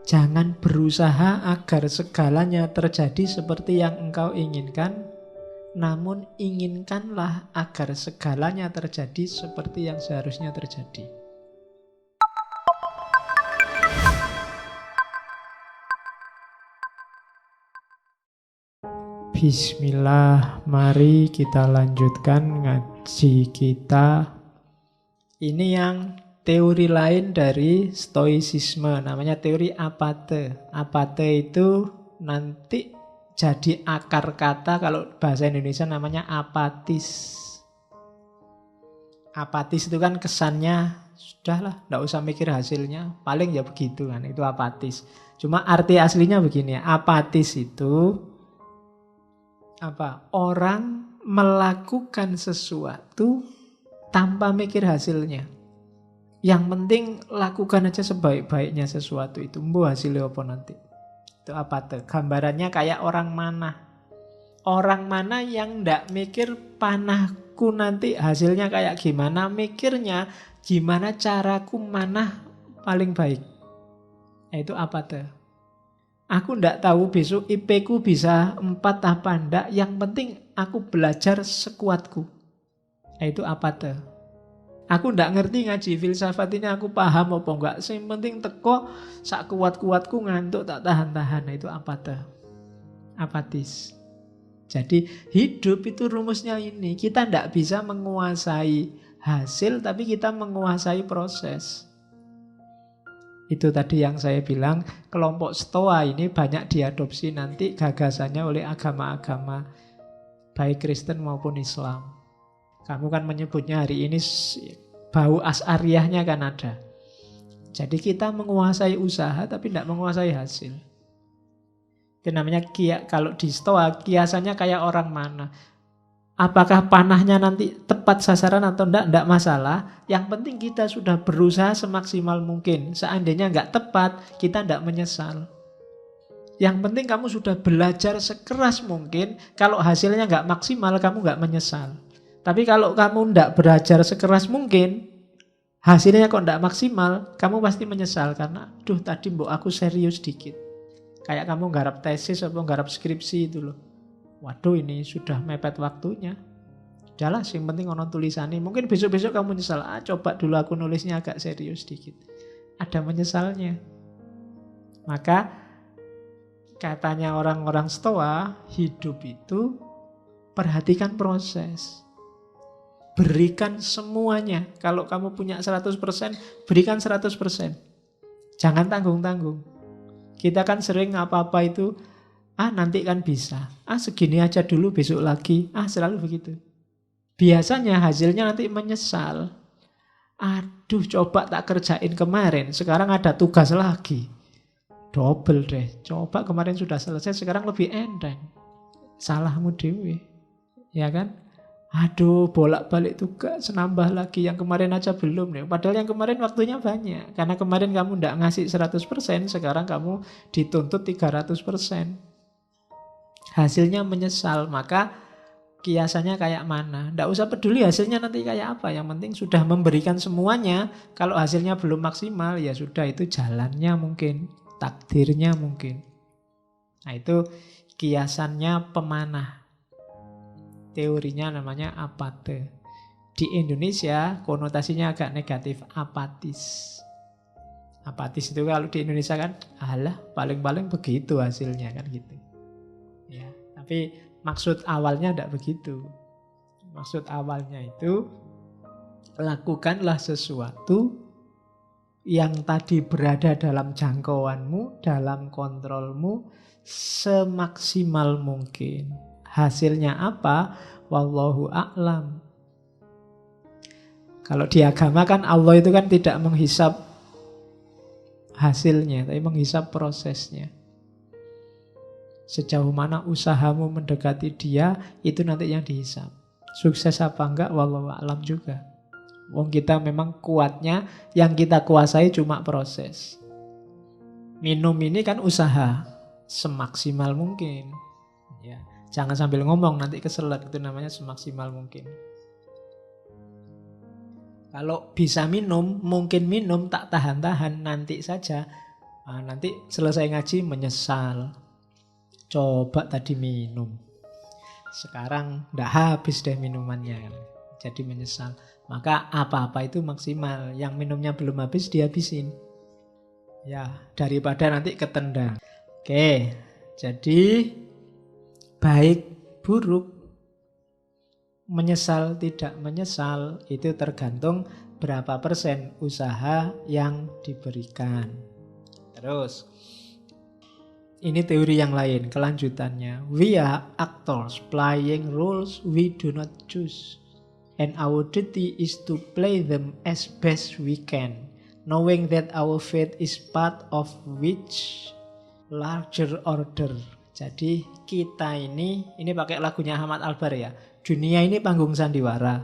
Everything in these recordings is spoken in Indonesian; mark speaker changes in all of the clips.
Speaker 1: Jangan berusaha agar segalanya terjadi seperti yang engkau inginkan, namun inginkanlah agar segalanya terjadi seperti yang seharusnya terjadi. Bismillah, mari kita lanjutkan ngaji kita. Ini yang teori lain dari stoicisme, namanya teori apate. Apate itu nanti jadi akar kata, kalau bahasa Indonesia namanya apatis. Apatis itu kan kesannya, sudahlah, tidak usah mikir hasilnya, paling ya begitu kan, itu apatis. Cuma arti aslinya begini, apatis itu apa? Orang melakukan sesuatu tanpa mikir hasilnya. Yang penting lakukan aja sebaik-baiknya sesuatu itu. Mbo hasilnya apa nanti? Itu apa tuh? Gambarannya kayak orang manah. Orang manah yang ndak mikir panahku nanti hasilnya kayak gimana. Mikirnya gimana caraku manah paling baik. Nah, itu apa tuh? Aku ndak tahu besok IP ku bisa 4 apa ndak. Yang penting aku belajar sekuatku. Nah, itu apa tuh? Aku ndak ngerti ngaji filsafat ini aku paham apa enggak. Yang penting teko sak kuat-kuatku ngantuk tak tahan-tahan. Nah, itu apa tuh? Apatis. Jadi hidup itu rumusnya ini. Kita ndak bisa menguasai hasil tapi kita menguasai proses. Itu tadi yang saya bilang, kelompok Stoa ini banyak diadopsi nanti gagasannya oleh agama-agama baik Kristen maupun Islam. Kamu kan menyebutnya hari ini bau Asy'ariyahnya kan ada. Jadi kita menguasai usaha tapi tidak menguasai hasil. Itu namanya kalau di Stoa kiasannya kayak orang mana. Apakah panahnya nanti tepat sasaran atau enggak masalah. Yang penting kita sudah berusaha semaksimal mungkin. Seandainya enggak tepat, kita enggak menyesal. Yang penting kamu sudah belajar sekeras mungkin. Kalau hasilnya enggak maksimal, kamu enggak menyesal. Tapi kalau kamu enggak belajar sekeras mungkin, hasilnya kok enggak maksimal, kamu pasti menyesal. Karena, duh tadi mbok aku serius dikit. Kayak kamu nggarap tesis atau nggarap skripsi itu loh. Waduh ini sudah mepet waktunya. Udahlah yang penting ono tulisannya. Mungkin besok-besok kamu menyesal. Coba dulu aku nulisnya agak serius dikit. Ada menyesalnya. Maka katanya orang-orang Stoa, hidup itu perhatikan proses. Berikan semuanya. Kalau kamu punya 100%, berikan 100%. Jangan tanggung-tanggung. Kita kan sering apa-apa itu nanti kan bisa. Segini aja dulu besok lagi. Selalu begitu. Biasanya hasilnya nanti menyesal. Aduh coba tak kerjain kemarin. Sekarang ada tugas lagi. Double deh. Coba kemarin sudah selesai. Sekarang lebih enteng. Salahmu dewe. Ya kan? Aduh bolak-balik tugas. Nambah lagi. Yang kemarin aja belum nih. Padahal yang kemarin waktunya banyak. Karena kemarin kamu tidak ngasih 100%. Sekarang kamu dituntut 300%. Hasilnya menyesal, maka kiasannya kayak mana. Tidak usah peduli hasilnya nanti kayak apa. Yang penting sudah memberikan semuanya. Kalau hasilnya belum maksimal, ya sudah itu jalannya mungkin. Takdirnya mungkin. Nah itu kiasannya pemanah. Teorinya namanya apate. Di Indonesia konotasinya agak negatif, apatis. Apatis itu kalau di Indonesia kan, alah paling-paling begitu hasilnya kan gitu. Ya, tapi maksud awalnya tidak begitu. Maksud awalnya itu lakukanlah sesuatu yang tadi berada dalam jangkauanmu, dalam kontrolmu semaksimal mungkin. Hasilnya apa? Wallahu a'lam. Kalau di agama kan Allah itu kan tidak menghisap hasilnya, tapi menghisap prosesnya. Sejauh mana usahamu mendekati dia, itu nanti yang dihisap. Sukses apa enggak, wallahu a'lam juga. Wong kita memang kuatnya, yang kita kuasai cuma proses. Minum ini kan usaha, semaksimal mungkin. Ya, jangan sambil ngomong, nanti keselet, itu namanya semaksimal mungkin. Kalau bisa minum, mungkin minum, tak tahan-tahan, nanti saja. Nah, nanti selesai ngaji menyesal. Coba tadi minum. Sekarang ndak habis deh minumannya. Jadi menyesal. Maka apa-apa itu maksimal. Yang minumnya belum habis dihabisin. Ya, daripada nanti ketendang. Oke, jadi baik buruk, menyesal tidak menyesal itu tergantung berapa persen usaha yang diberikan. Terus ini teori yang lain, kelanjutannya. We are actors playing roles we do not choose. And our duty is to play them as best we can, knowing that our fate is part of which larger order. Jadi kita ini pakai lagunya Ahmad Albar ya. Dunia ini panggung sandiwara.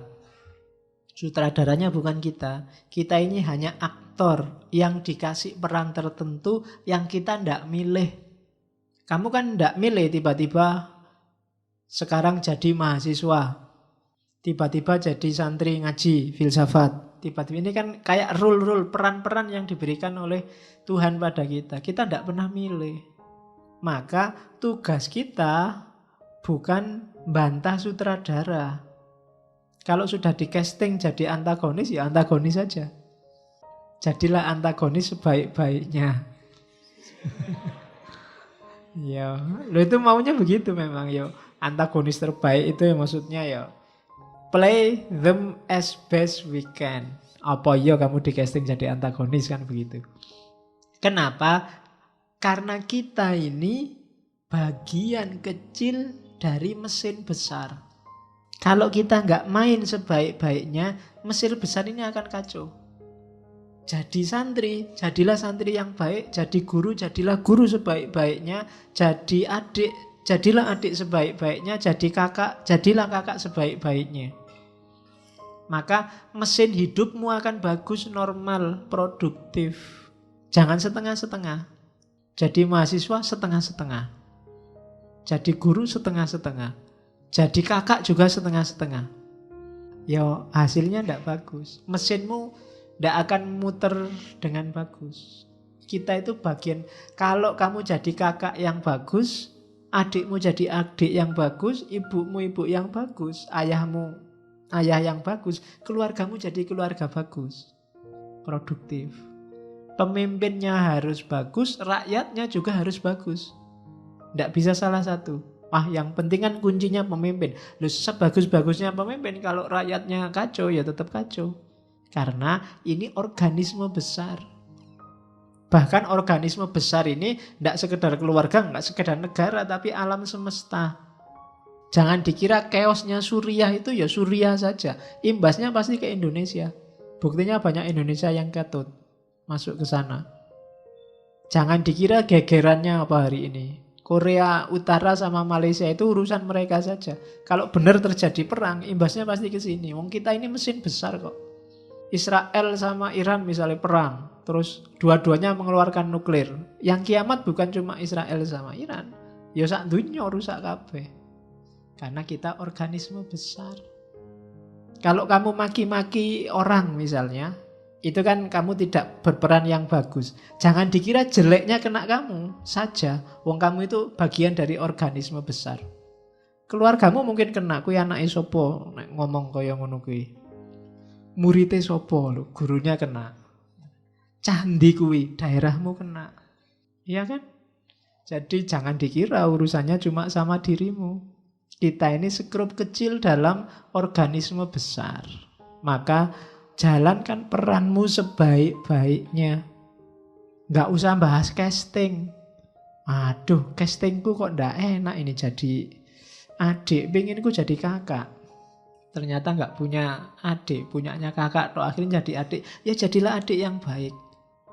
Speaker 1: Sutradaranya bukan kita. Kita ini hanya aktor yang dikasih peran tertentu yang kita ndak milih. Kamu kan ndak milih tiba-tiba sekarang jadi mahasiswa. Tiba-tiba jadi santri ngaji, filsafat. Tiba-tiba ini kan kayak rule-rule, peran-peran yang diberikan oleh Tuhan pada kita. Kita ndak pernah milih. Maka tugas kita bukan bantah sutradara. Kalau sudah di casting jadi antagonis, ya antagonis saja. Jadilah antagonis sebaik-baiknya. Ya, lo itu maunya begitu memang ya. Antagonis terbaik itu ya maksudnya ya play them as best we can. Apa ya kamu di casting jadi antagonis kan begitu. Kenapa? Karena kita ini bagian kecil dari mesin besar. Kalau kita nggak main sebaik-baiknya, mesin besar ini akan kacau. Jadi santri, jadilah santri yang baik. Jadi guru, jadilah guru sebaik-baiknya. Jadi adik, jadilah adik sebaik-baiknya. Jadi kakak, jadilah kakak sebaik-baiknya. Maka mesin hidupmu akan bagus, normal, produktif. Jangan setengah-setengah. Jadi mahasiswa setengah-setengah. Jadi guru setengah-setengah. Jadi kakak juga setengah-setengah. Ya hasilnya tidak bagus. Mesinmu tidak akan muter dengan bagus. Kita itu bagian. Kalau kamu jadi kakak yang bagus, adikmu jadi adik yang bagus, ibumu ibu yang bagus, ayahmu ayah yang bagus, keluargamu jadi keluarga bagus, produktif. Pemimpinnya harus bagus, rakyatnya juga harus bagus. Tidak bisa salah satu. Yang penting kan kuncinya pemimpin. Loh, sebagus-bagusnya pemimpin, kalau rakyatnya kacau ya tetap kacau. Karena ini organisme besar. Bahkan organisme besar ini tidak sekedar keluarga, tidak sekedar negara, tapi alam semesta. Jangan dikira chaosnya Suriah itu ya Suriah saja. Imbasnya pasti ke Indonesia. Buktinya banyak Indonesia yang katut masuk ke sana. Jangan dikira gegerannya apa hari ini. Korea Utara sama Malaysia itu urusan mereka saja. Kalau benar terjadi perang, imbasnya pasti ke sini. Wong kita ini mesin besar kok. Israel sama Iran misalnya perang, terus dua-duanya mengeluarkan nuklir. Yang kiamat bukan cuma Israel sama Iran, ya sak dunya rusak kabeh. Karena kita organisme besar. Kalau kamu maki-maki orang misalnya, itu kan kamu tidak berperan yang bagus. Jangan dikira jeleknya kena kamu saja. Wong kamu itu bagian dari organisme besar. Keluargamu mungkin kena, kuwi anake sapa nek ngomong kaya ngono kuwi. Muridé sapa lho, gurunya kena. Candi kuwi, daerahmu kena. Iya kan? Jadi jangan dikira urusannya cuma sama dirimu. Kita ini sekrup kecil dalam organisme besar. Maka jalankan peranmu sebaik-baiknya. Nggak usah bahas casting. Aduh, castingku kok ndak enak ini jadi adik, penginku jadi kakak. Ternyata nggak punya adik, punyanya kakak, toh akhirnya jadi adik. Ya jadilah adik yang baik.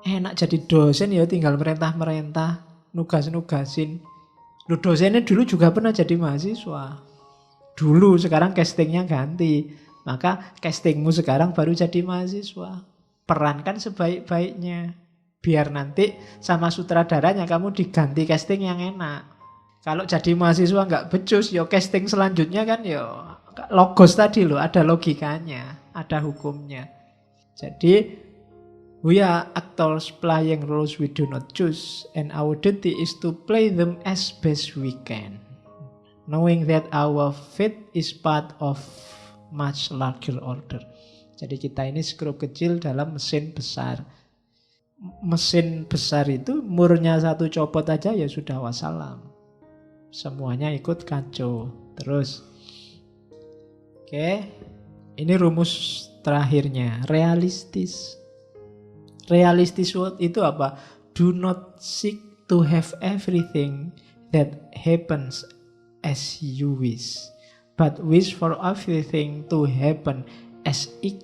Speaker 1: Enak jadi dosen ya tinggal merentah-merentah, nugas-nugasin. Loh, dosennya dulu juga pernah jadi mahasiswa. Dulu, sekarang castingnya ganti. Maka castingmu sekarang baru jadi mahasiswa. Perankan sebaik-baiknya. Biar nanti sama sutradaranya kamu diganti casting yang enak. Kalau jadi mahasiswa nggak becus, ya casting selanjutnya kan ya logos tadi loh, ada logikanya, ada hukumnya. Jadi We are actors playing roles we do not choose, and our duty is to play them as best we can, knowing that our fate is part of much larger order. Jadi kita ini skrup kecil dalam mesin besar. Mesin besar itu murnya satu copot aja ya sudah wassalam. Semuanya ikut kacau. Terus, oke, ini rumus terakhirnya, realistis. Realistis itu apa? Do not seek to have everything that happens as you wish, but wish for everything to happen as it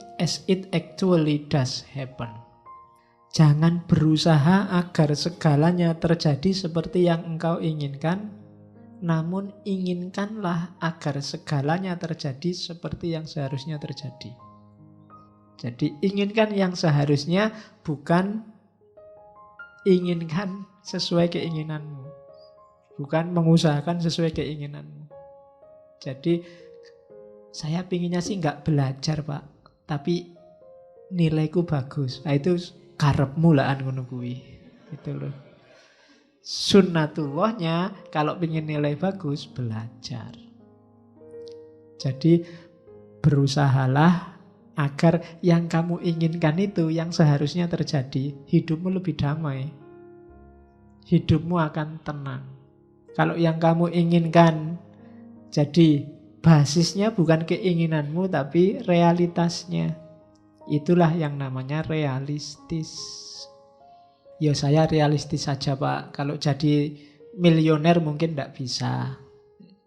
Speaker 1: actually does happen. Jangan berusaha agar segalanya terjadi seperti yang engkau inginkan, namun inginkanlah agar segalanya terjadi seperti yang seharusnya terjadi. Jadi inginkan yang seharusnya, bukan inginkan sesuai keinginanmu. Bukan mengusahakan sesuai keinginanmu. Jadi saya pinginnya sih nggak belajar Pak, tapi nilaiku bagus. Nah itu karepmu lah ngono kuwi. Gitu loh. Sunnatullahnya kalau pingin nilai bagus, belajar. Jadi berusahalah agar yang kamu inginkan itu yang seharusnya terjadi, hidupmu lebih damai. Hidupmu akan tenang. Kalau yang kamu inginkan jadi basisnya bukan keinginanmu tapi realitasnya, itulah yang namanya realistis. Ya saya realistis saja Pak. Kalau jadi milioner mungkin tidak bisa.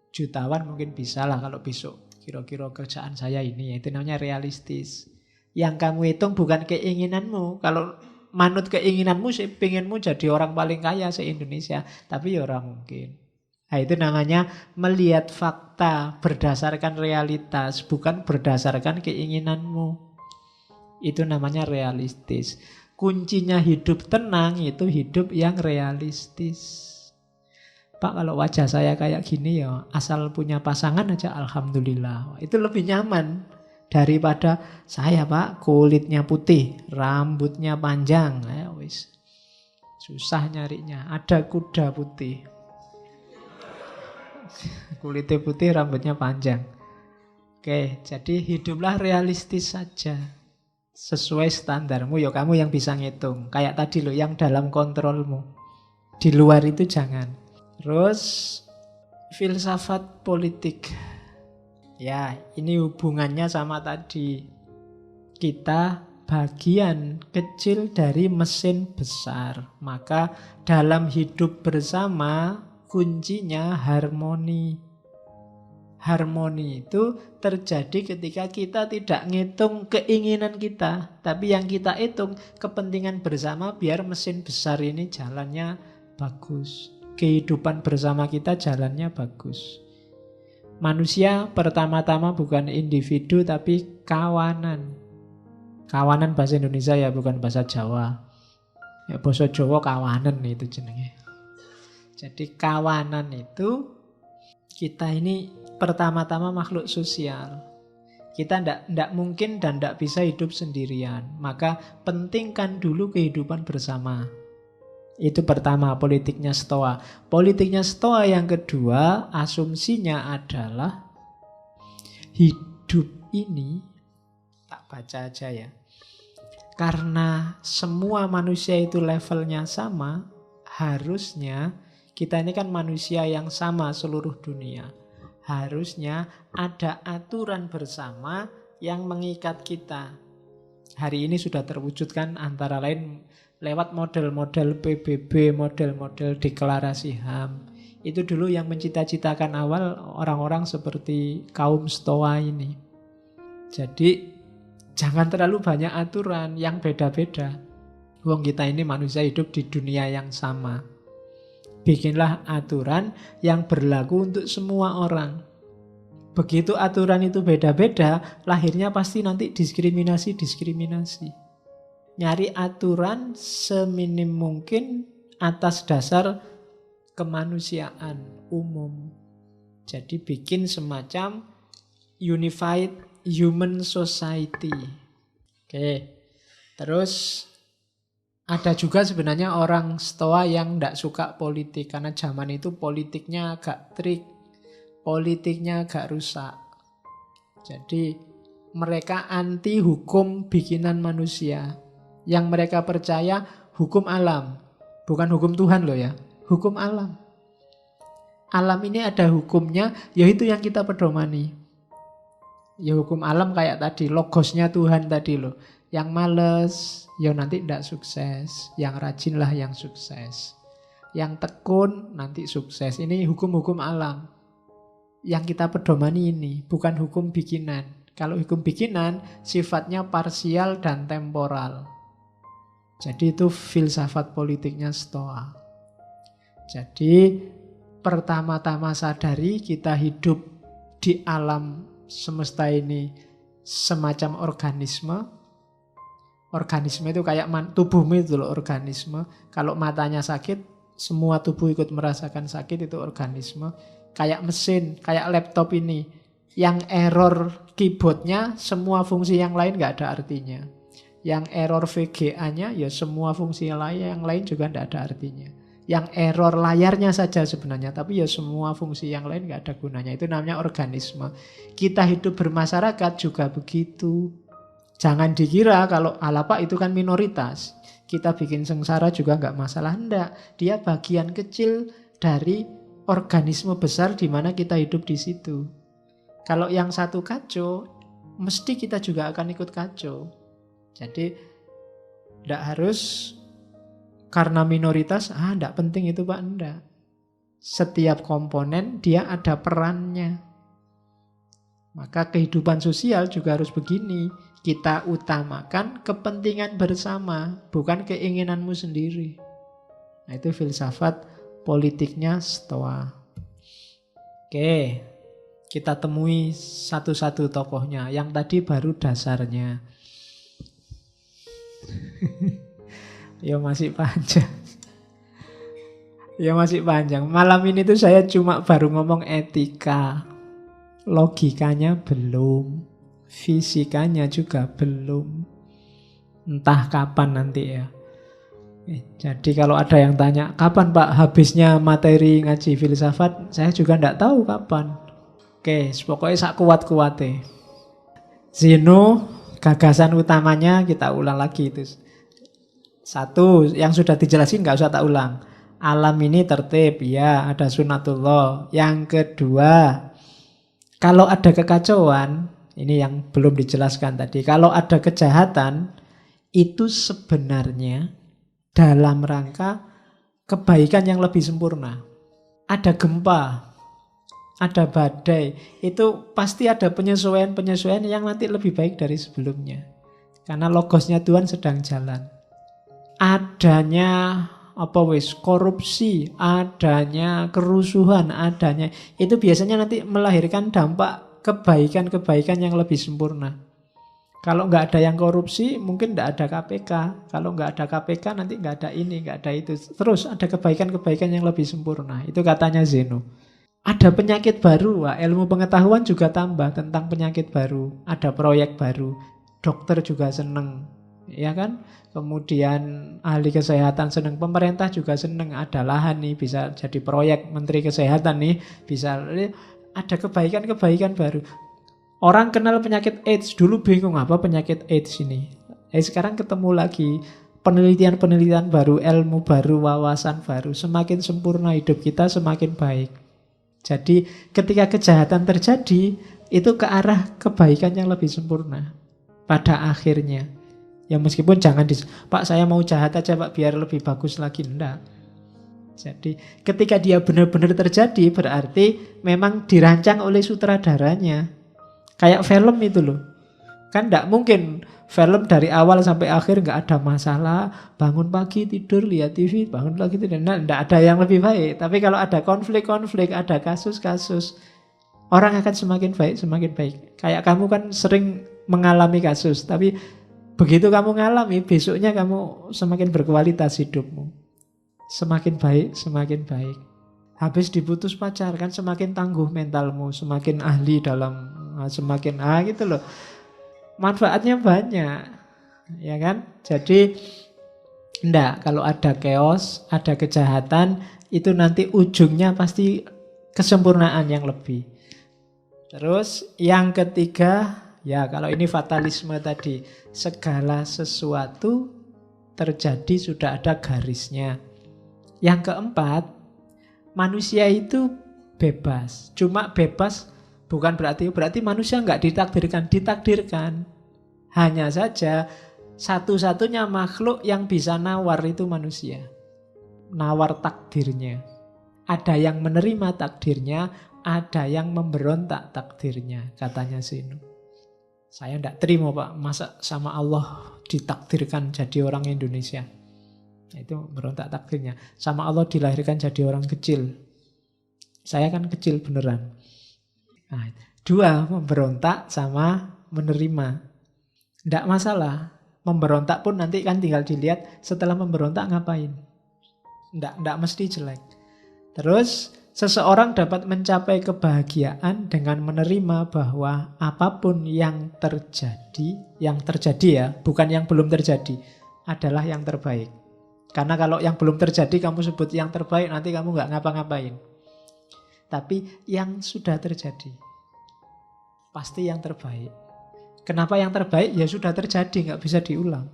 Speaker 1: Jutawan mungkin bisa lah kalau besok kira-kira kerjaan saya ini, itu namanya realistis. Yang kamu hitung bukan keinginanmu. Kalau manut keinginanmu sih pengenmu jadi orang paling kaya se-Indonesia, tapi ya orang mungkin. Nah, itu namanya melihat fakta berdasarkan realitas, bukan berdasarkan keinginanmu. Itu namanya realistis. Kuncinya hidup tenang itu hidup yang realistis. Pak kalau wajah saya kayak gini ya asal punya pasangan aja alhamdulillah. Itu lebih nyaman daripada saya Pak kulitnya putih, rambutnya panjang. Ya wis. Susah nyarinya. Ada kuda putih. Kulitnya putih, rambutnya panjang. Oke, jadi hiduplah realistis saja. Sesuai standarmu, ya kamu yang bisa ngitung. Kayak tadi loh, yang dalam kontrolmu. Di luar itu jangan. Terus filsafat politik. Ya, ini hubungannya sama tadi. Kita bagian kecil dari mesin besar. Maka dalam hidup bersama kuncinya harmoni. Harmoni itu terjadi ketika kita tidak ngitung keinginan kita, tapi yang kita hitung kepentingan bersama biar mesin besar ini jalannya bagus. Kehidupan bersama kita jalannya bagus. Manusia pertama-tama bukan individu tapi kawanan. Kawanan bahasa Indonesia ya, bukan bahasa Jawa. Ya bahasa Jawa kawanan itu jenenge. Jadi kawanan itu kita ini pertama-tama makhluk sosial. Kita tidak mungkin dan tidak bisa hidup sendirian. Maka pentingkan dulu kehidupan bersama. Itu pertama, politiknya Stoa. Politiknya Stoa yang kedua, asumsinya adalah hidup ini, tak baca aja ya. Karena semua manusia itu levelnya sama, harusnya kita ini kan manusia yang sama seluruh dunia. Harusnya ada aturan bersama yang mengikat kita. Hari ini sudah terwujudkan antara lain lewat model-model PBB, model-model deklarasi HAM. Itu dulu yang mencita-citakan awal orang-orang seperti kaum Stoa ini. Jadi jangan terlalu banyak aturan yang beda-beda. Wong kita ini manusia hidup di dunia yang sama. Bikinlah aturan yang berlaku untuk semua orang. Begitu aturan itu beda-beda, lahirnya pasti nanti diskriminasi. Nyari aturan seminim mungkin atas dasar kemanusiaan umum. Jadi bikin semacam unified human society. Oke. Terus Ada juga sebenarnya orang Stoa yang tidak suka politik. Karena zaman itu politiknya agak trik. Politiknya agak rusak. Jadi mereka anti hukum bikinan manusia. Yang mereka percaya hukum alam. Bukan hukum Tuhan loh ya. Hukum alam. Alam ini ada hukumnya, yaitu yang kita pedomani. Ya hukum alam kayak tadi, logosnya Tuhan tadi loh. Yang males, ya nanti tidak sukses. Yang rajinlah yang sukses. Yang tekun, nanti sukses. Ini hukum-hukum alam. Yang kita pedomani ini, bukan hukum bikinan. Kalau hukum bikinan, sifatnya parsial dan temporal. Jadi itu filsafat politiknya Stoa. Jadi pertama-tama sadari kita hidup di alam semesta ini semacam organisme. Organisme itu kayak tubuhmu itu loh, organisme. Kalau matanya sakit, semua tubuh ikut merasakan sakit, itu organisme. Kayak mesin, kayak laptop ini. Yang error keyboardnya, semua fungsi yang lain nggak ada artinya. Yang error VGA-nya, ya semua fungsi yang lain juga tidak ada artinya. Yang error layarnya saja sebenarnya, tapi ya semua fungsi yang lain nggak ada gunanya. Itu namanya organisme. Kita hidup bermasyarakat juga begitu. Jangan dikira kalau Pak itu kan minoritas. Kita bikin sengsara juga nggak masalah. Enggak, dia bagian kecil dari organisme besar di mana kita hidup di situ. Kalau yang satu kacau, mesti kita juga akan ikut kacau. Jadi tidak harus karena minoritas, tidak penting itu Pak, enggak. Setiap komponen dia ada perannya. Maka kehidupan sosial juga harus begini. Kita utamakan kepentingan bersama, bukan keinginanmu sendiri. Nah, itu filsafat politiknya Stoa. Oke, kita temui satu-satu tokohnya. Yang tadi baru dasarnya. Ya masih panjang. Ya masih panjang. Malam ini tuh saya cuma baru ngomong etika. Logikanya belum. Fisikanya juga belum. Entah kapan nanti ya. Jadi kalau ada yang tanya, kapan Pak habisnya materi ngaji filsafat? Saya juga tidak tahu kapan. Oke, pokoknya sak kuat-kuatnya. Zeno, gagasan utamanya kita ulang lagi itu. Satu, yang sudah dijelasin nggak usah tak ulang. Alam ini tertib, ya ada sunatullah. Yang kedua, kalau ada kekacauan, ini yang belum dijelaskan tadi. Kalau ada kejahatan, itu sebenarnya dalam rangka kebaikan yang lebih sempurna. Ada gempa, ada badai, itu pasti ada penyesuaian-penyesuaian yang nanti lebih baik dari sebelumnya. Karena logosnya Tuhan sedang jalan. Adanya korupsi, adanya kerusuhan, adanya itu biasanya nanti melahirkan dampak kebaikan-kebaikan yang lebih sempurna. Kalau nggak ada yang korupsi, mungkin nggak ada KPK. Kalau nggak ada KPK, nanti nggak ada ini, nggak ada itu. Terus ada kebaikan-kebaikan yang lebih sempurna. Itu katanya Zeno. Ada penyakit baru, ilmu pengetahuan juga tambah tentang penyakit baru. Ada proyek baru, dokter juga seneng, ya kan? Kemudian ahli kesehatan seneng, pemerintah juga seneng. Ada lahan nih, bisa jadi proyek menteri kesehatan nih, bisa ada kebaikan-kebaikan baru. Orang kenal penyakit AIDS, dulu bingung apa penyakit AIDS ini. Sekarang ketemu lagi penelitian-penelitian baru, ilmu baru, wawasan baru. Semakin sempurna hidup kita, semakin baik. Jadi ketika kejahatan terjadi, itu ke arah kebaikan yang lebih sempurna pada akhirnya. Ya meskipun jangan Pak saya mau jahat aja Pak biar lebih bagus lagi, enggak. Jadi ketika dia benar-benar terjadi, berarti memang dirancang oleh sutradaranya. Kayak film itu loh. Kan enggak mungkin film dari awal sampai akhir enggak ada masalah. Bangun pagi tidur lihat TV, bangun lagi tidur. Enggak ada yang lebih baik. Tapi kalau ada konflik-konflik, ada kasus-kasus, orang akan semakin baik, semakin baik. Kayak kamu kan sering mengalami kasus, tapi begitu kamu ngalami, besoknya kamu semakin berkualitas hidupmu. Semakin baik, semakin baik. Habis diputus pacar kan semakin tangguh mentalmu, semakin ahli dalam, semakin gitu loh. Manfaatnya banyak, ya kan? Jadi Enggak, kalau ada chaos, ada kejahatan, itu nanti ujungnya pasti kesempurnaan yang lebih. Terus yang ketiga, ya kalau ini fatalisme tadi, segala sesuatu terjadi sudah ada garisnya. Yang keempat, manusia itu bebas. Cuma bebas bukan berarti manusia nggak ditakdirkan. Hanya saja satu-satunya makhluk yang bisa nawar itu manusia. Nawar takdirnya. Ada yang menerima takdirnya, ada yang memberontak takdirnya, katanya Zeno. Saya tidak terima Pak, masa sama Allah ditakdirkan jadi orang Indonesia. Itu berontak takdirnya. Sama Allah dilahirkan jadi orang kecil. Saya kan kecil beneran. Nah, dua, memberontak sama menerima. Tidak masalah. Memberontak pun nanti kan tinggal dilihat setelah memberontak ngapain. Tidak mesti jelek. Terus seseorang dapat mencapai kebahagiaan dengan menerima bahwa apapun yang terjadi ya, bukan yang belum terjadi, adalah yang terbaik. Karena kalau yang belum terjadi kamu sebut yang terbaik, nanti kamu nggak ngapa-ngapain. Tapi yang sudah terjadi, pasti yang terbaik. Kenapa yang terbaik? Ya sudah terjadi, nggak bisa diulang.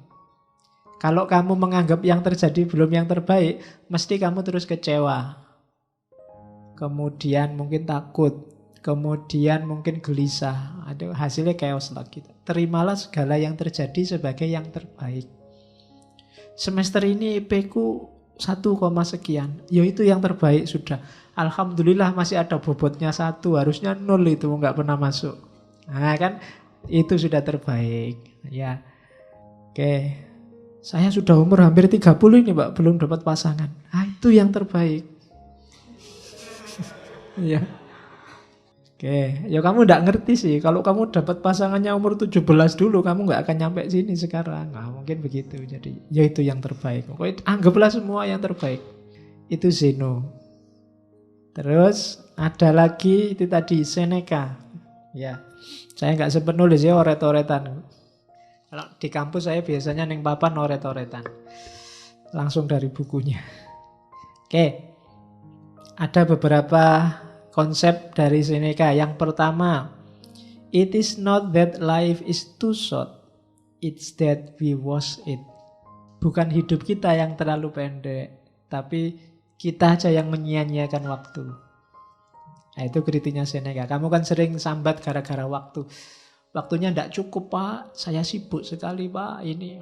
Speaker 1: Kalau kamu menganggap yang terjadi belum yang terbaik, mesti kamu terus kecewa. Kemudian mungkin takut. Kemudian mungkin gelisah. Ada hasilnya chaos lagi. Terimalah segala yang terjadi sebagai yang terbaik. Semester ini IP ku 1, sekian. Ya itu yang terbaik sudah. Alhamdulillah masih ada bobotnya 1. Harusnya 0 itu nggak pernah masuk. Nah kan itu sudah terbaik. Ya. Oke. Saya sudah umur hampir 30 ini Pak, belum dapat pasangan. Ah, itu yang terbaik. Ya. Oke, ya kamu nggak ngerti sih. Kalau kamu dapat pasangannya umur 17 dulu, kamu nggak akan nyampe sini sekarang. Nah, mungkin begitu. Jadi, ya itu yang terbaik. Pokoknya anggaplah semua yang terbaik. Itu Zeno. Terus ada lagi itu tadi Seneca. Ya, saya nggak sempat nulis ya oret-oretan. Kalau di kampus saya biasanya neng papan oret-oretan. Langsung dari bukunya. Oke. Ada beberapa konsep dari Seneca. Yang pertama, it is not that life is too short, it's that we waste it. Bukan hidup kita yang terlalu pendek, tapi kita aja yang menyia-nyiakan waktu. Nah, itu kritiknya Seneca. Kamu kan sering sambat gara-gara waktu. Waktunya tidak cukup Pak, saya sibuk sekali Pak. Ini,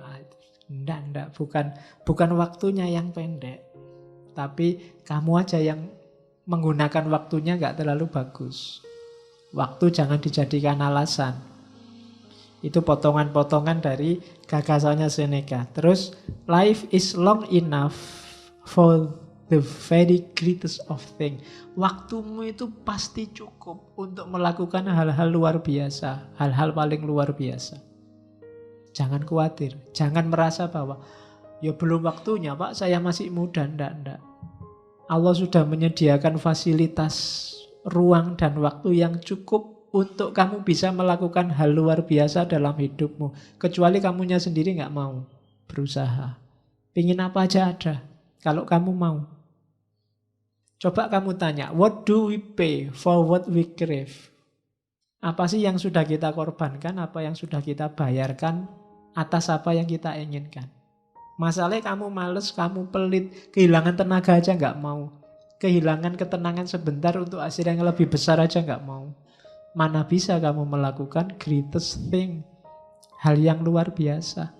Speaker 1: enggak, bukan waktunya yang pendek, tapi kamu aja yang menggunakan waktunya nggak terlalu bagus. Waktu jangan dijadikan alasan. Itu potongan-potongan dari gagasannya Seneca. Terus, life is long enough for the very greatest of things. Waktumu itu pasti cukup untuk melakukan hal-hal luar biasa. Hal-hal paling luar biasa. Jangan khawatir. Jangan merasa bahwa ya belum waktunya Pak, saya masih muda. Enggak. Allah sudah menyediakan fasilitas ruang dan waktu yang cukup untuk kamu bisa melakukan hal luar biasa dalam hidupmu. Kecuali kamunya sendiri nggak mau berusaha. Pingin apa aja ada, kalau kamu mau. Coba kamu tanya, what do we pay for what we crave? Apa sih yang sudah kita korbankan, apa yang sudah kita bayarkan atas apa yang kita inginkan? Masalahnya kamu males, kamu pelit, kehilangan tenaga aja nggak mau. Kehilangan ketenangan sebentar untuk hasil yang lebih besar aja nggak mau. Mana bisa kamu melakukan greatest thing, hal yang luar biasa.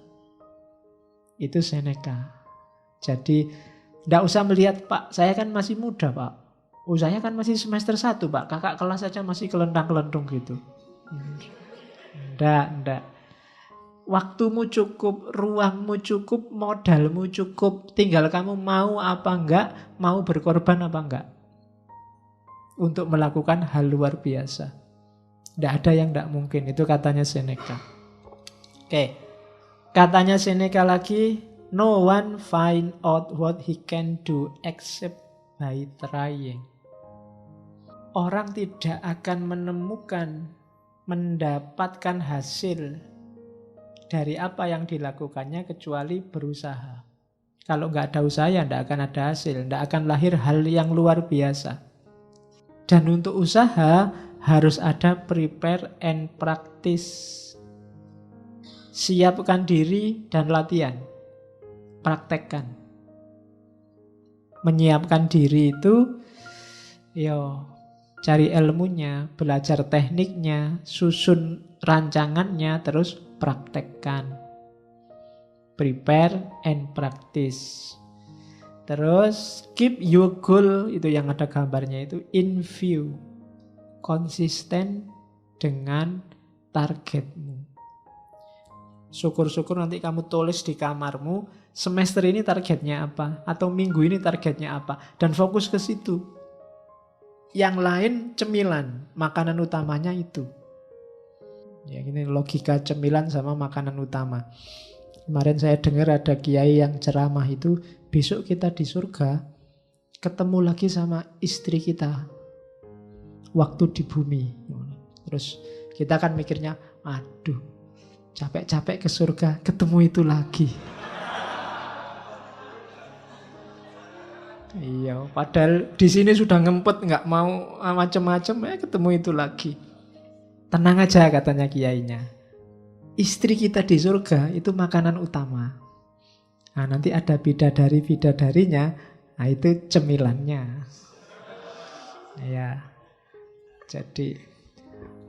Speaker 1: Itu Seneca. Jadi nggak usah melihat Pak, saya kan masih muda Pak. Oh saya kan masih semester 1 Pak, kakak kelas aja masih kelentang-kelentung gitu. Nggak. Waktumu cukup, ruangmu cukup, modalmu cukup. Tinggal kamu mau apa enggak, mau berkorban apa enggak. Untuk melakukan hal luar biasa. Tidak ada yang tidak mungkin, itu katanya Seneca. Oke, katanya Seneca lagi, no one find out what he can do except by trying. Orang tidak akan mendapatkan hasil dari apa yang dilakukannya kecuali berusaha. Kalau nggak ada usaha ya nggak akan ada hasil, nggak akan lahir hal yang luar biasa. Dan untuk usaha harus ada prepare and practice. Siapkan diri dan latihan. Praktekkan. Menyiapkan diri itu, cari ilmunya, belajar tekniknya, susun rancangannya, terus praktekkan. Prepare and practice. Terus keep your goal, itu yang ada gambarnya itu, in view. Konsisten dengan targetmu. Syukur-syukur nanti kamu tulis di kamarmu, semester ini targetnya apa, atau minggu ini targetnya apa, dan fokus ke situ. Yang lain cemilan, makanan utamanya itu. Ya, ini logika cemilan sama makanan utama. Kemarin saya dengar ada kiai yang ceramah itu, besok kita di surga ketemu lagi sama istri kita waktu di bumi. Terus kita kan mikirnya, aduh, capek-capek ke surga, ketemu itu lagi. Iya, padahal di sini sudah ngempet, nggak mau macam-macam, ketemu itu lagi. Tenang aja katanya kiainya. Istri kita di surga itu makanan utama. Nah, nanti ada bidadari-bidadarinya, nah itu cemilannya. Ya. Jadi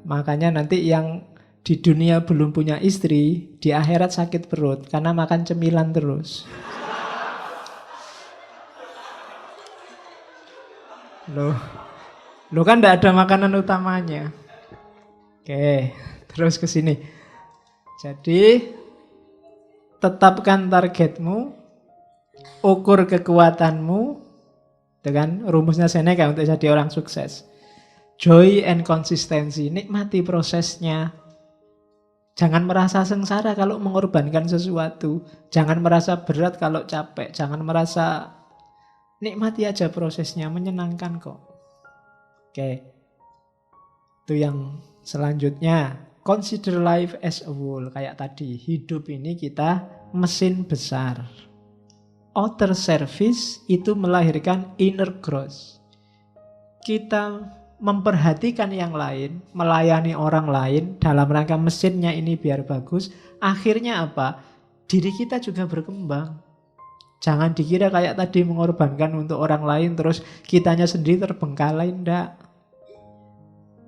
Speaker 1: makanya nanti yang di dunia belum punya istri, di akhirat sakit perut karena makan cemilan terus. Loh kan enggak ada makanan utamanya. Oke, terus ke sini. Jadi tetapkan targetmu, ukur kekuatanmu, dengan rumusnya Seneca untuk jadi orang sukses. Joy and consistency, nikmati prosesnya. Jangan merasa sengsara kalau mengorbankan sesuatu. Jangan merasa berat kalau capek. Jangan merasa, nikmati aja prosesnya, menyenangkan kok. Oke. Itu yang selanjutnya. Consider life as a whole. Kayak tadi, hidup ini kita mesin besar. Outer service itu melahirkan inner growth. Kita memperhatikan yang lain, melayani orang lain dalam rangka mesinnya ini biar bagus. Akhirnya apa? Diri kita juga berkembang. Jangan dikira kayak tadi mengorbankan untuk orang lain terus kitanya sendiri terbengkalai, enggak.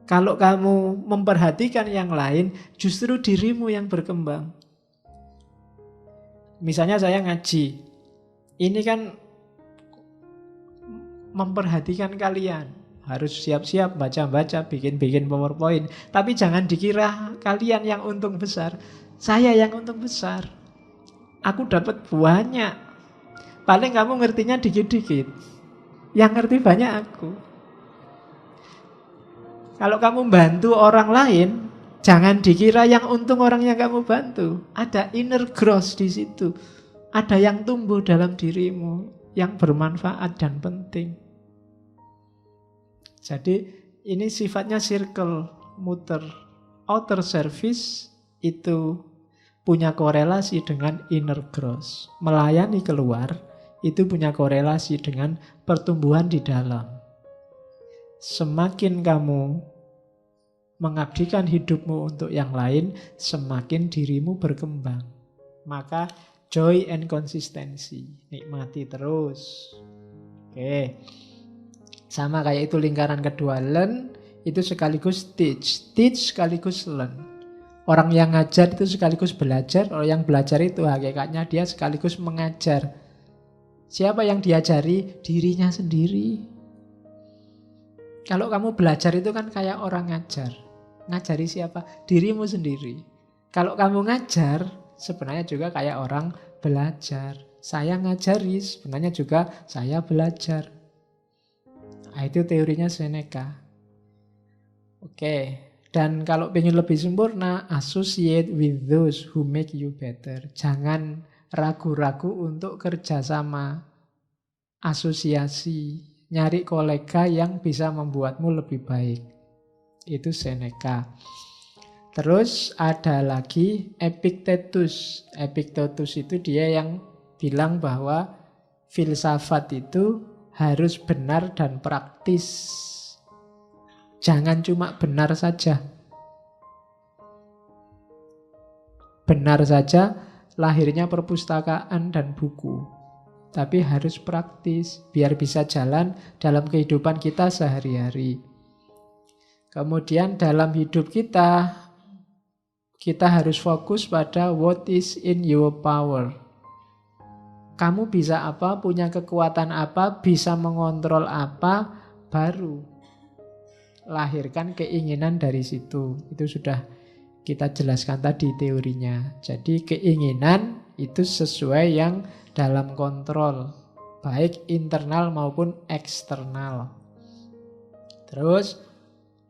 Speaker 1: Kalau kamu memperhatikan yang lain, justru dirimu yang berkembang. Misalnya saya ngaji. Ini kan memperhatikan kalian. Harus siap-siap baca-baca, bikin-bikin PowerPoint. Tapi jangan dikira kalian yang untung besar. Saya yang untung besar. Aku dapat banyak. Paling kamu ngertinya dikit-dikit. Yang ngerti banyak aku. Kalau kamu bantu orang lain, jangan dikira yang untung orang yang kamu bantu. Ada inner growth di situ. Ada yang tumbuh dalam dirimu, yang bermanfaat dan penting. Jadi ini sifatnya circle, muter. Outer service itu punya korelasi dengan inner growth. Melayani keluar itu punya korelasi dengan pertumbuhan di dalam. Semakin kamu mengabdikan hidupmu untuk yang lain, semakin dirimu berkembang. Maka joy and consistency, nikmati terus. Oke. Sama kayak itu lingkaran kedua, learn itu sekaligus teach, teach sekaligus learn. Orang yang ngajar itu sekaligus belajar, orang yang belajar itu hakikatnya dia sekaligus mengajar. Siapa yang diajari? Dirinya sendiri. Kalau kamu belajar itu kan kayak orang ngajar. Ngajari siapa? Dirimu sendiri. Kalau kamu ngajar, sebenarnya juga kayak orang belajar. Saya ngajari, sebenarnya juga saya belajar. Nah, itu teorinya Seneca. Oke. Dan kalau ingin lebih sempurna, associate with those who make you better. Jangan ragu-ragu untuk kerjasama, asosiasi, nyari kolega yang bisa membuatmu lebih baik. Itu Seneca. Terus ada lagi Epictetus. Epictetus itu dia yang bilang bahwa filsafat itu harus benar dan praktis. Jangan cuma benar saja. Benar saja lahirnya perpustakaan dan buku. Tapi harus praktis, biar bisa jalan dalam kehidupan kita sehari-hari. Kemudian dalam hidup kita harus fokus pada what is in your power. Kamu bisa apa, punya kekuatan apa, bisa mengontrol apa, baru lahirkan keinginan dari situ. Itu sudah kita jelaskan tadi teorinya. Jadi keinginan itu sesuai yang dalam kontrol, baik internal maupun eksternal. Terus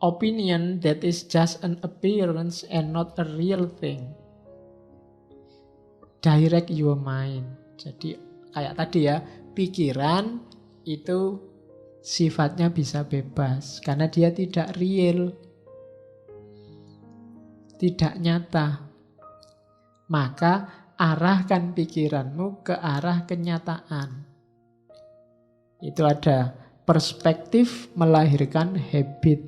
Speaker 1: opinion that is just an appearance and not a real thing. Direct your mind. Jadi kayak tadi ya, pikiran itu sifatnya bisa bebas karena dia tidak real, tidak nyata. Maka arahkan pikiranmu ke arah kenyataan. Itu ada perspektif melahirkan habit.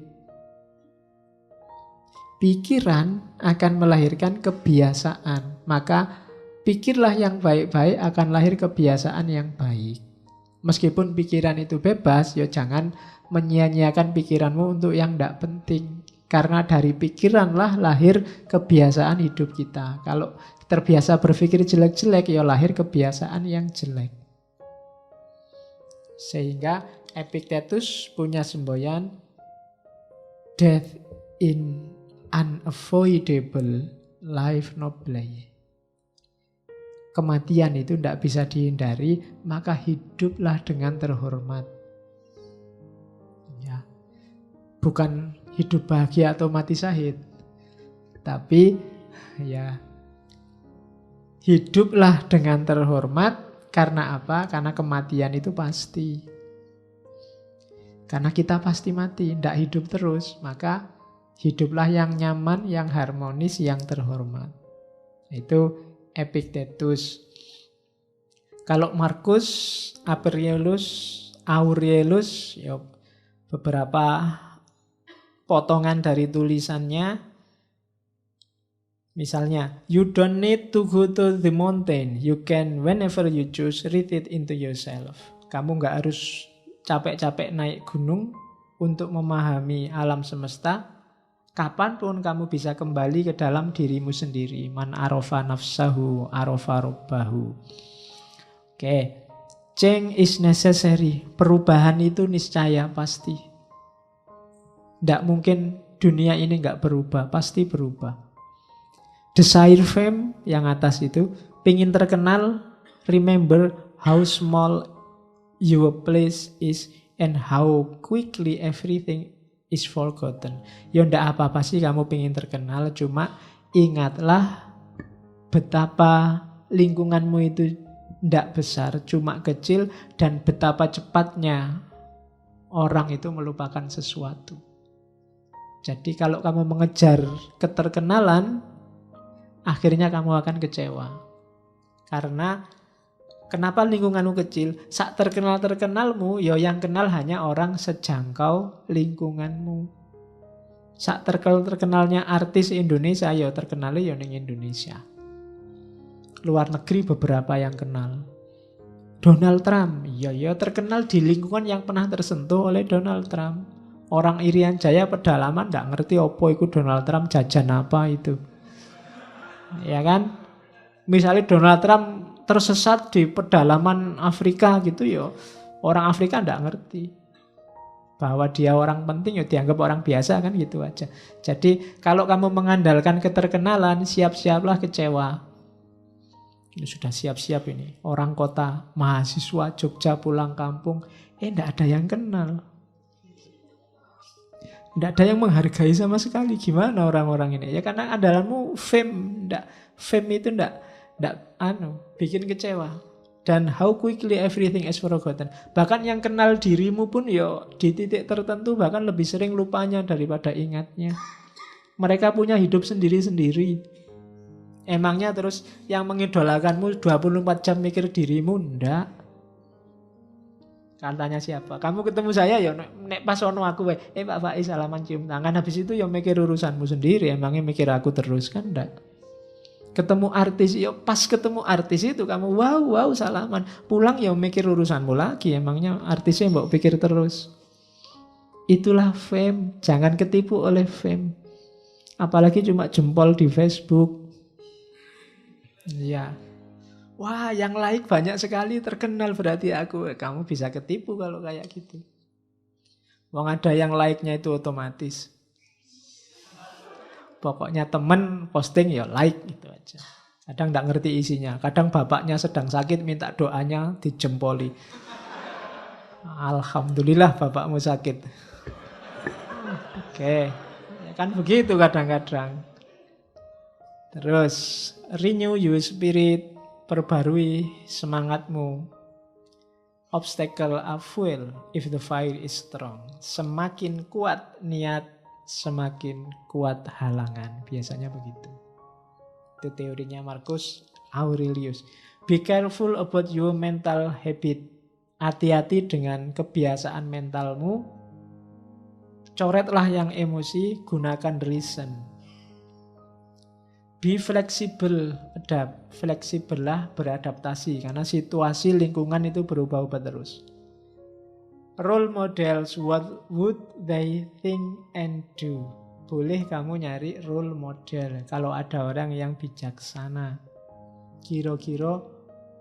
Speaker 1: Pikiran akan melahirkan kebiasaan. Maka pikirlah yang baik-baik, akan lahir kebiasaan yang baik. Meskipun pikiran itu bebas, ya jangan menyia-nyiakan pikiranmu untuk yang tidak penting. Karena dari pikiranlah lahir kebiasaan hidup kita. Kalau terbiasa berpikir jelek-jelek, ya lahir kebiasaan yang jelek. Sehingga Epictetus punya semboyan, death in unavoidable, life noble. Kematian itu tidak bisa dihindari, maka hiduplah dengan terhormat. Ya. Bukan hidup bahagia atau mati syahid, tapi ya hiduplah dengan terhormat. Karena apa? Karena kematian itu pasti. Karena kita pasti mati, tidak hidup terus. Maka hiduplah yang nyaman, yang harmonis, yang terhormat. Itu Epictetus. Kalau Marcus Aurelius, ya beberapa potongan dari tulisannya. Misalnya, you don't need to go to the mountain. You can, whenever you choose, read it into yourself. Kamu nggak harus capek-capek naik gunung untuk memahami alam semesta. Kapanpun kamu bisa kembali ke dalam dirimu sendiri. Man arofa nafsahu, arofa robbahu. Oke. Change is necessary. Perubahan itu niscaya, pasti. Tidak mungkin dunia ini nggak berubah. Pasti berubah. Desire fame, yang atas itu. Pingin terkenal, remember how small your place is and how quickly everything is forgotten. Ya ndak apa-apa sih kamu pengen terkenal, cuma ingatlah betapa lingkunganmu itu ndak besar, cuma kecil, dan betapa cepatnya orang itu melupakan sesuatu. Jadi kalau kamu mengejar keterkenalan, akhirnya kamu akan kecewa. Karena kenapa lingkunganmu kecil? Sak terkenalmu, ya yang kenal hanya orang sejangkau lingkunganmu. Sak terkenalnya artis Indonesia, ya terkenalnya ya ning Indonesia. Luar negeri beberapa yang kenal. Donald Trump, ya terkenal di lingkungan yang pernah tersentuh oleh Donald Trump. Orang Irian Jaya pedalaman nggak ngerti opo itu Donald Trump, jajan apa itu. Ya kan? Misalnya Donald Trump tersesat di pedalaman Afrika gitu ya, orang Afrika nggak ngerti bahwa dia orang penting, ya dianggap orang biasa kan gitu aja. Jadi kalau kamu mengandalkan keterkenalan, siap-siaplah kecewa. Ini sudah siap-siap ini, orang kota, mahasiswa Jogja pulang kampung, nggak ada yang kenal, nggak ada yang menghargai sama sekali. Gimana orang-orang ini? Ya karena andalanmu fame, fame itu ndak bikin kecewa. Dan how quickly everything is forgotten. Bahkan yang kenal dirimu pun ya di titik tertentu bahkan lebih sering lupanya daripada ingatnya. Mereka punya hidup sendiri-sendiri. Emangnya terus yang mengidolakanmu 24 jam mikir dirimu? Ndak. Katanya siapa? Kamu ketemu saya ya nek pas ono aku Pak Faiz salaman cium tangan, habis itu ya mikir urusanmu sendiri, emangnya mikir aku terus kan ndak. Ketemu artis ya pas ketemu artis itu kamu wow salaman, pulang ya mikir urusanmu lagi, emangnya artisnya mbok pikir terus. Itulah fame, jangan ketipu oleh fame. Apalagi cuma jempol di Facebook. Ya. Wah, yang like banyak sekali, terkenal berarti aku. Kamu bisa ketipu kalau kayak gitu. Wong ada yang like-nya itu otomatis. Pokoknya temen posting ya like gitu aja. Kadang nggak ngerti isinya. Kadang bapaknya sedang sakit minta doanya dijempoli. Alhamdulillah bapakmu sakit. Oke, kan begitu kadang-kadang. Terus renew your spirit. Perbarui semangatmu. Obstacle are fuel if the fire is strong. Semakin kuat niat, semakin kuat halangan. Biasanya begitu. Itu teorinya Marcus Aurelius. Be careful about your mental habit. Hati-hati dengan kebiasaan mentalmu. Coretlah yang emosi, gunakan reason. Be flexible, adapt. Fleksibel lah, beradaptasi. Karena situasi lingkungan itu berubah-ubah terus. Role models, what would they think and do? Boleh kamu nyari role model. Kalau ada orang yang bijaksana. Kira-kira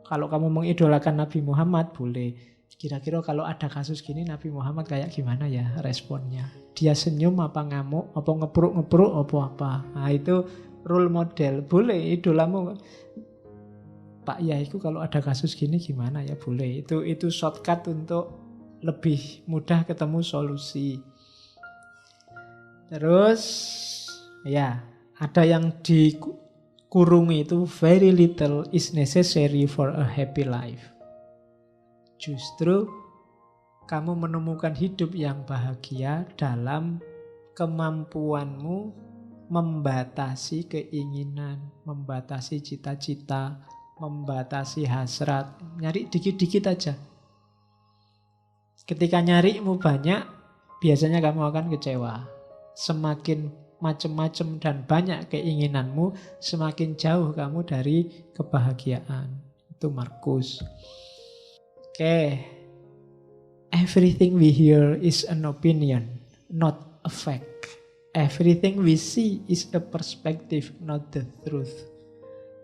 Speaker 1: kalau kamu mengidolakan Nabi Muhammad, boleh. Kira-kira kalau ada kasus gini, Nabi Muhammad kayak gimana ya responnya? Dia senyum apa ngamuk, apa ngepruk-ngepruk, apa. Nah itu role model, boleh idolamu. Pak Yaiku kalau ada kasus gini gimana ya, boleh. Itu shortcut untuk lebih mudah ketemu solusi. Terus ya, ada yang dikurungi itu very little is necessary for a happy life. Justru kamu menemukan hidup yang bahagia dalam kemampuanmu membatasi keinginan, membatasi cita-cita, membatasi hasrat. Nyari dikit-dikit aja. Ketika nyarimu banyak, biasanya kamu akan kecewa. Semakin macam-macam dan banyak keinginanmu, semakin jauh kamu dari kebahagiaan. Itu Marcus. Oke. Everything we hear is an opinion, not a fact. Everything we see is a perspective, not the truth.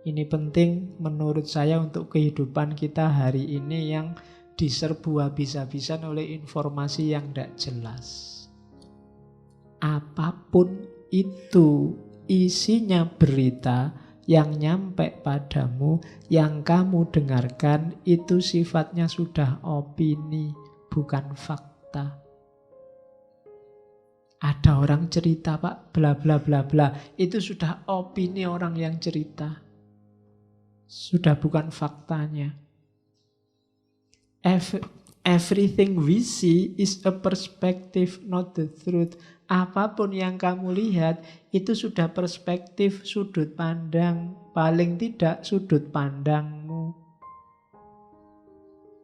Speaker 1: Ini penting menurut saya untuk kehidupan kita hari ini yang diserbu habis-habisan oleh informasi yang tidak jelas. Apapun itu isinya berita yang nyampe padamu, yang kamu dengarkan, itu sifatnya sudah opini, bukan fakta. Ada orang cerita pak, bla bla bla bla. Itu sudah opini orang yang cerita. Sudah bukan faktanya. Everything we see is a perspective, not the truth. Apapun yang kamu lihat, itu sudah perspektif, sudut pandang. Paling tidak sudut pandangmu.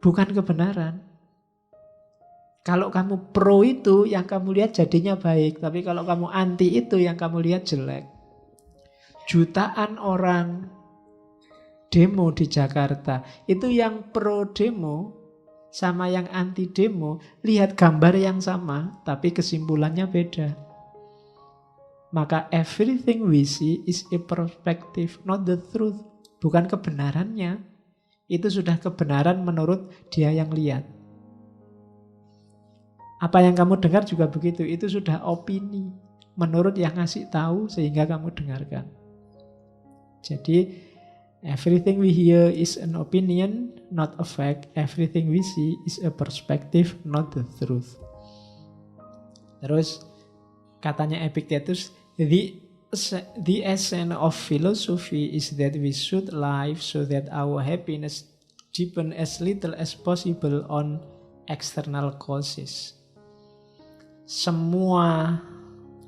Speaker 1: Bukan kebenaran. Kalau kamu pro itu, yang kamu lihat jadinya baik. Tapi kalau kamu anti itu, yang kamu lihat jelek. Jutaan orang demo di Jakarta. Itu yang pro demo sama yang anti demo, lihat gambar yang sama, tapi kesimpulannya beda. Maka everything we see is a perspective, not the truth. Bukan kebenarannya. Itu sudah kebenaran menurut dia yang lihat. Apa yang kamu dengar juga begitu. Itu sudah opini menurut yang ngasih tahu sehingga kamu dengarkan. Jadi everything we hear is an opinion, not a fact. Everything we see is a perspective, not the truth. Terus katanya Epictetus, the essence of philosophy is that we should live so that our happiness depend as little as possible on external causes. Semua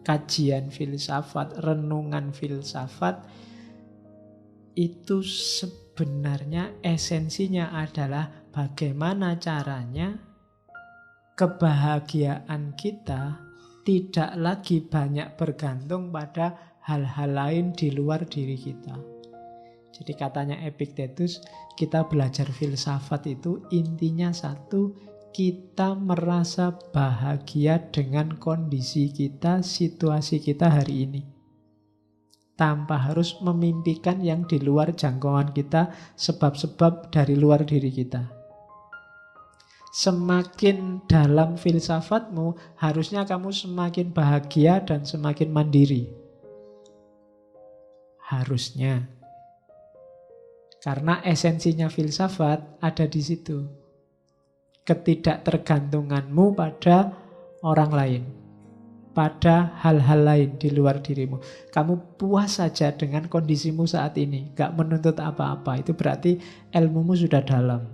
Speaker 1: kajian filsafat, renungan filsafat itu sebenarnya esensinya adalah bagaimana caranya kebahagiaan kita tidak lagi banyak bergantung pada hal-hal lain di luar diri kita. Jadi katanya Epictetus, kita belajar filsafat itu intinya satu, kita merasa bahagia dengan kondisi kita, situasi kita hari ini. Tanpa harus memimpikan yang di luar jangkauan kita, sebab-sebab dari luar diri kita. Semakin dalam filsafatmu, harusnya kamu semakin bahagia dan semakin mandiri. Harusnya. Karena esensinya filsafat ada di situ. Ketidaktergantunganmu pada orang lain, pada hal-hal lain di luar dirimu. Kamu puas saja dengan kondisimu saat ini, gak menuntut apa-apa. Itu berarti ilmumu sudah dalam.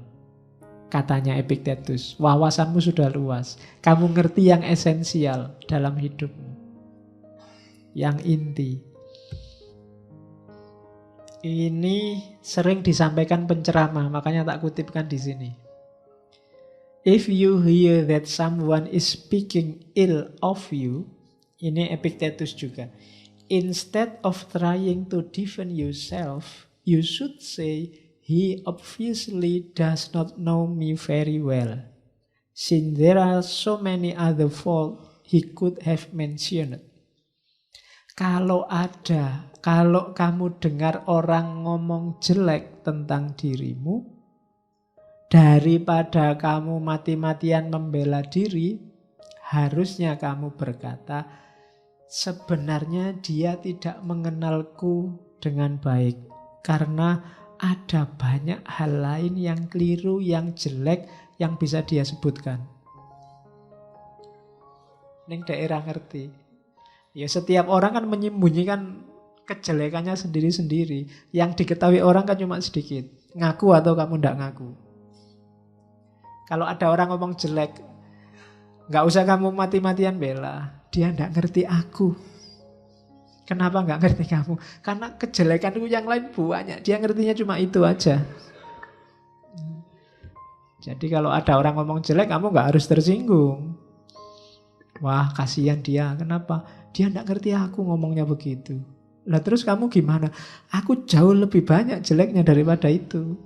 Speaker 1: Katanya Epictetus, wawasanmu sudah luas. Kamu ngerti yang esensial dalam hidupmu, yang inti. Ini sering disampaikan penceramah, makanya tak kutipkan di sini. If you hear that someone is speaking ill of you, ini Epictetus juga. Instead of trying to defend yourself, you should say, he obviously does not know me very well, since there are so many other faults he could have mentioned. Kalau kamu dengar orang ngomong jelek tentang dirimu, daripada kamu mati-matian membela diri, harusnya kamu berkata, sebenarnya dia tidak mengenalku dengan baik, karena ada banyak hal lain yang keliru, yang jelek, yang bisa dia sebutkan. Ning daerah ngerti. Ya setiap orang kan menyembunyikan kejelekannya sendiri-sendiri. Yang diketahui orang kan cuma sedikit. Ngaku atau kamu ndak ngaku. Kalau ada orang ngomong jelek, nggak usah kamu mati-matian bela. Dia ndak ngerti aku. Kenapa nggak ngerti kamu? Karena kejelekanku yang lain banyak. Dia ngertinya cuma itu aja. Jadi kalau ada orang ngomong jelek, kamu nggak harus tersinggung. Wah, kasihan dia. Kenapa? Dia nggak ngerti aku ngomongnya begitu. Lah terus kamu gimana? Aku jauh lebih banyak jeleknya daripada itu.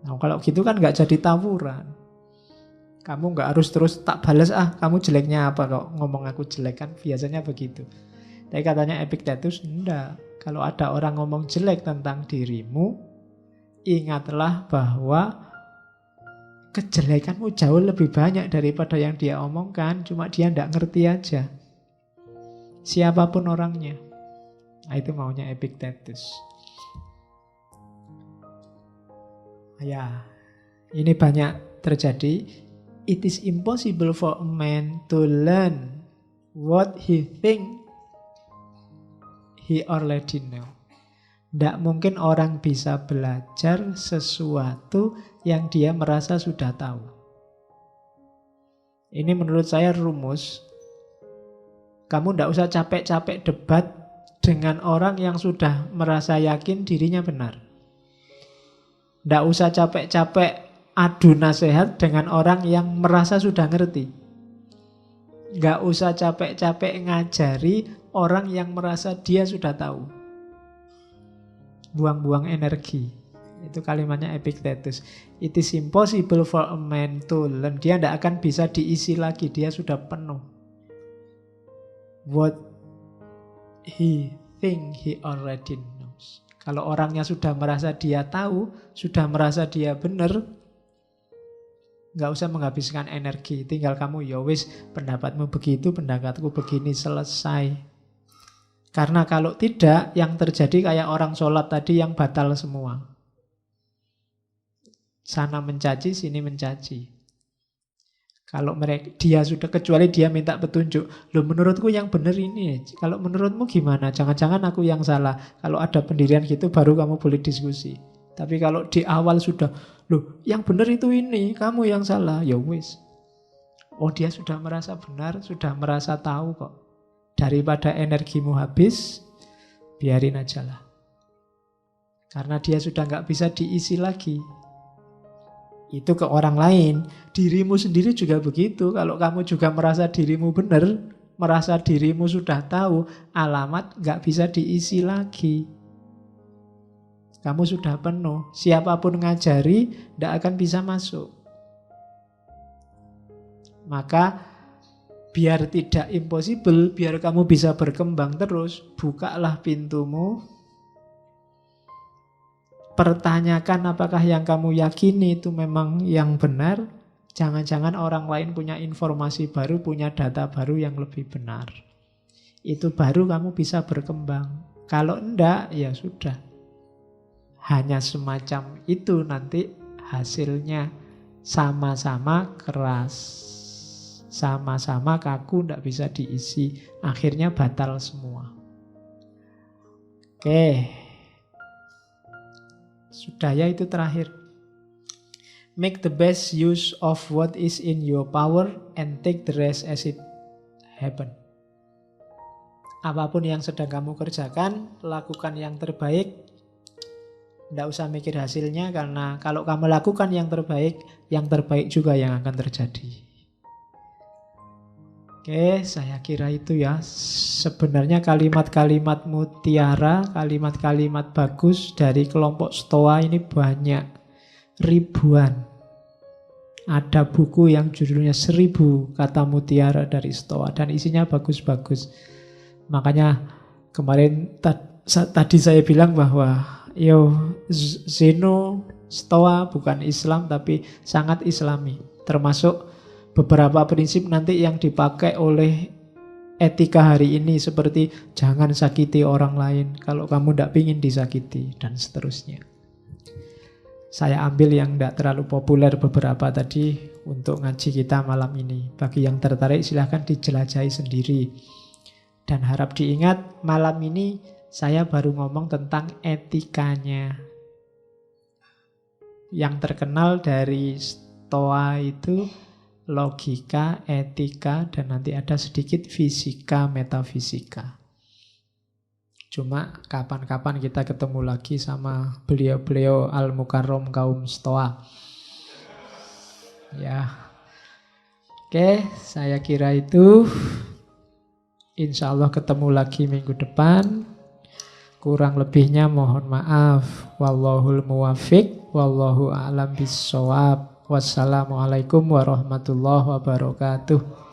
Speaker 1: Nah, kalau gitu kan nggak jadi tawuran. Kamu nggak harus terus tak balas, kamu jeleknya apa kok ngomong aku jelek, kan biasanya begitu. Tapi katanya Epictetus, enggak. Kalau ada orang ngomong jelek tentang dirimu, ingatlah bahwa kejelekanmu jauh lebih banyak daripada yang dia omongkan. Cuma dia nggak ngerti aja. Siapapun orangnya. Nah, itu maunya Epictetus. Ya, ini banyak terjadi. It is impossible for a man to learn what he think he already know. Tidak mungkin orang bisa belajar sesuatu yang dia merasa sudah tahu. Ini menurut saya rumus. Kamu tidak usah capek-capek debat dengan orang yang sudah merasa yakin dirinya benar. Tidak usah capek-capek adu nasihat dengan orang yang merasa sudah ngerti. Nggak usah capek-capek ngajari orang yang merasa dia sudah tahu. Buang-buang energi. Itu kalimatnya Epictetus. It is impossible for a man to learn. Dia tidak akan bisa diisi lagi. Dia sudah penuh. What he think he already knows. Kalau orangnya sudah merasa dia tahu, sudah merasa dia benar, nggak usah menghabiskan energi. Tinggal kamu, ya wis, pendapatmu begitu, pendapatku begini, selesai. Karena kalau tidak, yang terjadi kayak orang sholat tadi yang batal semua. Sana mencaci, sini mencaci. Kalau dia sudah, kecuali dia minta petunjuk. Loh, menurutku yang benar ini. Kalau menurutmu gimana? Jangan-jangan aku yang salah. Kalau ada pendirian gitu baru kamu boleh diskusi. Tapi kalau di awal sudah, loh, yang benar itu ini, kamu yang salah. Ya wis. Oh, dia sudah merasa benar, sudah merasa tahu kok. Daripada energimu habis, biarin aja lah. Karena dia sudah nggak bisa diisi lagi. Itu ke orang lain. Dirimu sendiri juga begitu. Kalau kamu juga merasa dirimu benar, merasa dirimu sudah tahu, alamat nggak bisa diisi lagi. Kamu sudah penuh. Siapapun ngajari, nggak akan bisa masuk. Maka biar tidak impossible, biar kamu bisa berkembang terus, bukalah pintumu. Pertanyakan apakah yang kamu yakini itu memang yang benar. Jangan-jangan orang lain punya informasi baru, punya data baru yang lebih benar. Itu baru kamu bisa berkembang. Kalau enggak, ya sudah. Hanya semacam itu nanti hasilnya sama-sama keras. Sama-sama kaku, enggak bisa diisi. Akhirnya batal semua. Oke. Sudah ya, itu terakhir. Make the best use of what is in your power and take the rest as it happen. Apapun yang sedang kamu kerjakan, lakukan yang terbaik. Tidak usah mikir hasilnya, karena kalau kamu lakukan yang terbaik juga yang akan terjadi. Oke, saya kira itu ya. Sebenarnya kalimat-kalimat mutiara, kalimat-kalimat bagus dari kelompok Stoa ini banyak. Ribuan. Ada buku yang judulnya 1000 kata mutiara dari Stoa. Dan isinya bagus-bagus. Makanya kemarin tadi saya bilang bahwa Zeno Stoa bukan Islam tapi sangat Islami. Termasuk beberapa prinsip nanti yang dipakai oleh etika hari ini, seperti jangan sakiti orang lain kalau kamu tidak ingin disakiti, dan seterusnya. Saya ambil yang tidak terlalu populer beberapa tadi untuk ngaji kita malam ini. Bagi yang tertarik silahkan dijelajahi sendiri. Dan harap diingat, malam ini saya baru ngomong tentang etikanya. Yang terkenal dari Stoa itu logika, etika, dan nanti ada sedikit fisika, metafisika. Cuma kapan-kapan kita ketemu lagi sama beliau-beliau al-mukarrom kaum Stoa. Ya. Oke, saya kira itu. Insya Allah ketemu lagi minggu depan. Kurang lebihnya mohon maaf. Wallahul muwafiq, wallahu a'lam bissawab. Wassalamualaikum warahmatullahi wabarakatuh.